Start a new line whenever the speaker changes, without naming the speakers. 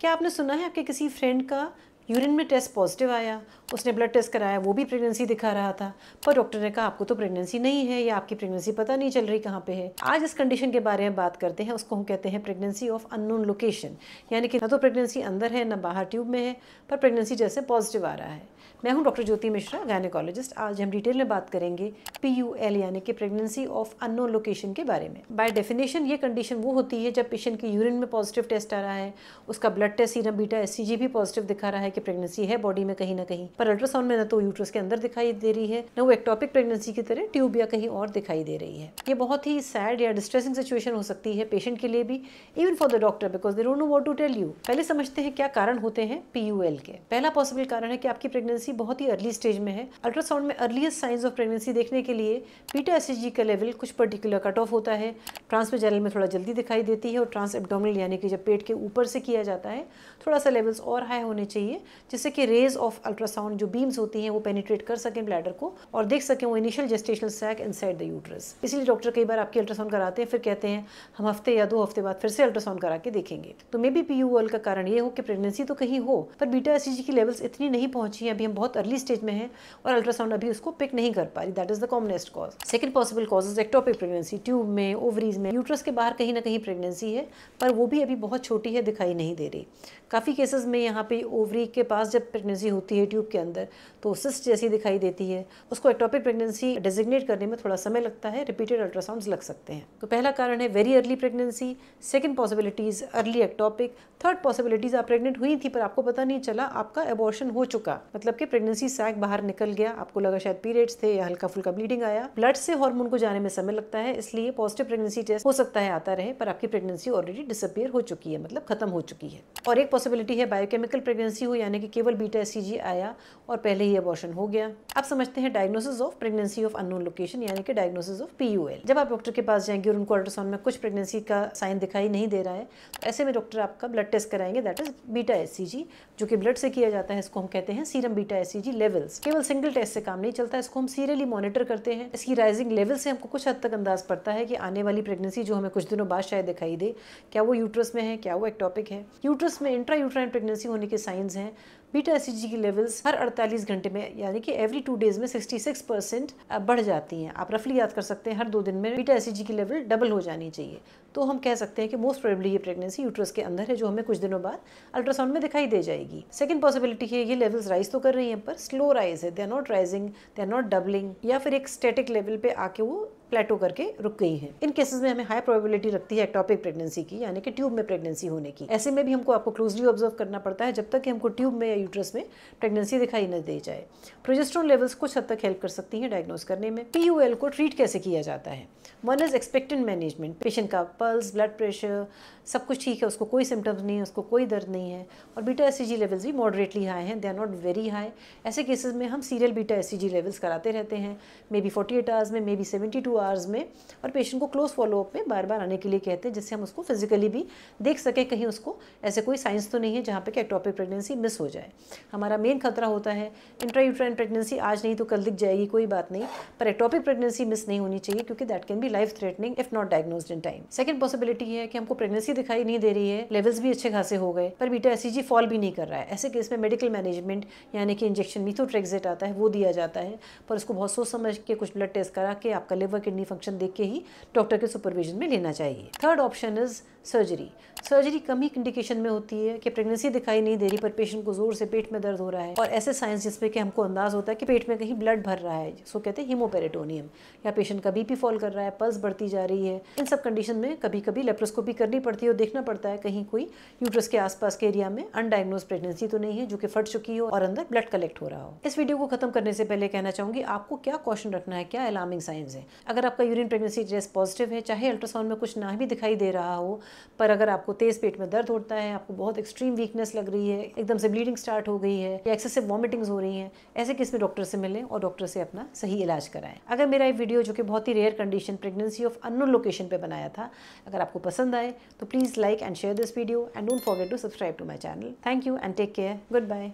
क्या आपने सुना है आपके किसी फ्रेंड का यूरिन में टेस्ट पॉजिटिव आया, उसने ब्लड टेस्ट कराया, वो भी प्रेगनेंसी दिखा रहा था, पर डॉक्टर ने कहा आपको तो प्रेगनेंसी नहीं है या आपकी प्रेगनेंसी पता नहीं चल रही कहाँ पे है। आज इस कंडीशन के बारे में बात करते हैं, उसको हम कहते हैं प्रेगनेंसी ऑफ अननोन लोकेशन, यानी कि ना तो प्रेगनेंसी अंदर है ना बाहर ट्यूब में है, पर प्रेगनेंसी जैसे पॉजिटिव आ रहा है। मैं हूं डॉक्टर ज्योति मिश्रा, गायनेकोलॉजिस्ट। आज हम डिटेल में बात करेंगे PUL यानी कि प्रेगनेंसी ऑफ अननोन लोकेशन के बारे में। बाय डेफिनेशन ये कंडीशन वो होती है जब पेशेंट के यूरिन में पॉजिटिव टेस्ट आ रहा है, उसका blood test serum beta HCG भी पॉजिटिव दिखा रहा है कि प्रेगनेंसी है बॉडी में कहीं ना कहीं, पर अल्ट्रासाउंड में न तो यूट्रस के अंदर दिखाई दे रही है, न वो एक्टोपिक प्रेगनेंसी की तरह ट्यूब या कहीं और दिखाई दे रही है। ये बहुत ही सैड या डिस्ट्रेसिंग सिचुएशन हो सकती है पेशेंट के लिए भी, even for the doctor, because they don't know what to tell you. पहले समझते हैं क्या कारण होते हैं PUL के। पहला पॉसिबल कारण है कि आपकी प्रेगनेंसी बहुत ही अर्ली स्टेज में है। अल्ट्रासाउंड में अर्लीस्ट साइंस ऑफ प्रेगनेंसी देखने के लिए बीटा HCG का लेवल कुछ पर्टिकुलर कट ऑफ होता है। ट्रांसवेजाइनल में थोड़ा जल्दी दिखाई देती है और ट्रांस एब्डोमिनल यानी कि जब पेट के ऊपर से किया जाता है थोड़ा सा लेवल्स और हाई होने चाहिए, जिससे कि रेज ऑफ अल्ट्रासाउंड जो बीम्स होती हैं वो पेनिट्रेट कर सकें ब्लैडर को और देख सकें वो initial gestational sac inside the uterus. इसलिए डॉक्टर कई बार आपकी अल्ट्रासाउंड कराते हैं, फिर कहते हैं हम हफ्ते या 2 हफ्ते बाद फिर से अल्ट्रासाउंड करा के देखेंगे। तो मे बी PUL का कारण ये हो कि प्रेगनेंसी तो कहीं हो, पर बीटा HCG की लेवल्स इतनी नहीं पहुंची है, अभी हम बहुत अर्ली स्टेज में हैं और अल्ट्रासाउंड अभी उसको पिक नहीं कर पा रही। That is the commonest cause. Second possible cause is ectopic pregnancy. Tube में, ओवरीज में, यूट्रस के बाहर कहीं ना कहीं प्रेगनेंसी है, पर वो भी अभी बहुत छोटी है, दिखाई नहीं दे रही। काफ़ी केसेस में यहाँ पे ओवरी के पास जब प्रेगनेंसी होती है ट्यूब के अंदर तो सिस्ट जैसी दिखाई देती है। उसको एक्टोपिक प्रेगनेंसी डेजिग्नेट करने में थोड़ा समय लगता है, रिपीटेड अल्ट्रासाउंड्स लग सकते हैं। तो पहला कारण है very early pregnancy. Second possibilities early ectopic. Third possibilities आप प्रेग्नेंट हुई थी पर आपको पता नहीं चला, आपका एबॉर्शन हो चुका, मतलब कि प्रेगनेंसी सैक बाहर निकल गया, आपको लगा शायद पीरियड्स थे या हल्का फुल्का ब्लीडिंग आया। ब्लड से हार्मोन को जाने में समय लगता है, इसलिए पॉजिटिव प्रेगनेंसी टेस्ट हो सकता है आता रहे, पर आपकी प्रेगनेंसी ऑलरेडी डिसअपियर हो चुकी है, मतलब खत्म हो चुकी है। और एक पॉसिबिलिटी है बायोकेमिकल प्रेगनेंसी हो, यानी कि केवल बीटा HCG आया और पहले ही एबॉर्शन हो गया। अब समझते हैं diagnosis of pregnancy of unknown location, यानी कि डायग्नोसिस ऑफ PUL। जब आप डॉक्टर के पास जाएंगे और उनको अल्ट्रासाउंड में कुछ प्रेगनेंसी का साइन दिखाई नहीं दे रहा है, तो ऐसे में डॉक्टर आपका ब्लड टेस्ट कराएंगे, दैट इज बीटा HCG, जो कि ब्लड से किया जाता है। इसको हम कहते हैं सीरम बीटा HCG लेवल्स। केवल सिंगल टेस्ट से काम नहीं चलता, इसको हम सीरियली मॉनिटर करते हैं। इसकी राइजिंग लेवल से हमको कुछ हद तक अंदाज पड़ता है कि आने वाली प्रेगनेंसी जो हमें कुछ दिनों बाद शायद दिखाई दे, क्या वो यूट्रस में है, क्या वो एक्टोपिक है। यूट्रस में इंट्रा यूट्राइन प्रेगनेंसी होने के साइंस हैं। बीटा HCG की लेवल्स हर 48 घंटे में, यानी कि एवरी 2 डेज में 66% बढ़ जाती हैं। आप रफली याद कर सकते हैं हर 2 दिन में बीटा HCG की लेवल डबल हो जानी चाहिए। तो हम कह सकते हैं कि मोस्ट प्रोबेबली ये प्रेगनेंसी यूट्रस के अंदर है, जो हमें कुछ दिनों बाद अल्ट्रासाउंड में दिखाई दे जाएगी। सेकंड पॉसिबिलिटी है ये लेवल्स राइज तो कर रही हैं पर स्लो राइज है, they are not rising, they are not doubling, या फिर एक स्टैटिक लेवल पे आके वो प्लेटो करके रुक गई है। इन केसेस में हमें हाई प्रोबेबिलिटी रखती है एक्टोपिक प्रेगनेंसी की, यानी कि ट्यूब में प्रेगनेंसी होने की। ऐसे में भी हमको आपको क्लोजली ऑब्जर्व करना पड़ता है जब तक कि हमको ट्यूब में या यूट्रस में प्रेगनेंसी दिखाई न दे जाए। प्रोजेस्टेरोन लेवल्स कुछ हद तक हेल्प कर सकती हैं डायग्नोज करने में। PUL को ट्रीट कैसे किया जाता है? One is expectant management. Patient का पल्स, ब्लड प्रेशर सब कुछ ठीक है, उसको कोई सिम्टम्स नहीं है, उसको कोई दर्द नहीं है, और बीटा HCG लेवल्स भी मॉडरेटली हाई हैं, they are not very high. ऐसे केसेस में हम सीरियल बीटा HCG लेवल्स कराते रहते हैं, मे बी 48 आवर्स में, मे बी 72 आवर्स में, और पेशेंट को क्लोज फॉलोअप में बार बार आने के लिए कहते हैं, जिससे हम उसको फिजिकली भी देख सकें कहीं उसको ऐसे कोई साइंस तो नहीं है जहाँ पे कि एक्टोपिक प्रेगनेंसी मिस हो जाए। हमारा मेन खतरा होता है इंट्रायूट्राइन प्रेगनेंसी आज नहीं तो कल दिख जाएगी, कोई बात नहीं, पर एक्टोपिक प्रेगनेंसी मिस नहीं होनी चाहिए, क्योंकि that can be life threatening if not diagnosed in time. Second possibility है कि हमको प्रेगनेंसी दिखाई नहीं दे रही है, लेवल्स भी अच्छे खासे हो गए, पर बीटा HCG फॉल भी नहीं कर रहा है। ऐसे केस में मेडिकल मैनेजमेंट, यानी कि इंजेक्शन मीथोट्रेक्सेट आता है, वो दिया जाता है, पर उसको बहुत सोच समझ के कुछ ब्लड टेस्ट करा के आपका लिवर किडनी फंक्शन देख के ही डॉक्टर के सुपरविजन में लेना चाहिए। Third option is surgery. Surgery come he indication में होती है कि प्रेगनेंसी दिखाई नहीं दे रही पर पेशेंट को जोर से पेट में दर्द हो रहा है, और ऐसे साइंस जिसमें कि हमको अंदाज होता है कि पेट में कहीं ब्लड भर रहा है, जिसको कहते हैं हीमोपेरिटोनियम, या पेशेंट का BP फॉल कर रहा है, पल्स बढ़ती जा रही है। इन सब कंडीशन में कभी कभी लेप्रोस्कोपी करनी पड़ती है और देखना पड़ता है कहीं कोई यूट्रस के आसपास के एरिया में अनडायग्नोज प्रेगनेंसी तो नहीं है जो कि फट चुकी हो और अंदर ब्लड कलेक्ट हो रहा हो। इस वीडियो को खत्म करने से पहले कहना चाहूंगी आपको क्या कॉशन रखना है, क्या अलार्मिंग साइंस है। अगर आपका यूरिन प्रेगनेंसी टेस्ट पॉजिटिव है, चाहे अल्ट्रासाउंड में कुछ ना भी दिखाई दे रहा हो, पर अगर आपको तेज पेट में दर्द होता है, आपको बहुत एक्सट्रीम वीकनेस लग रही है, एकदम से ब्लीडिंग स्टार्ट हो गई है, या एक्सेसिव वॉमिटिंग्स हो रही हैं, ऐसे केस में डॉक्टर से मिलें और डॉक्टर से अपना सही इलाज कराएं। अगर मेरा ये वीडियो जो कि बहुत ही rare condition pregnancy of unknown location पे बनाया था, अगर आपको पसंद आए तो please like and share this video and don't forget to subscribe to my channel. Thank you and take care. Good bye.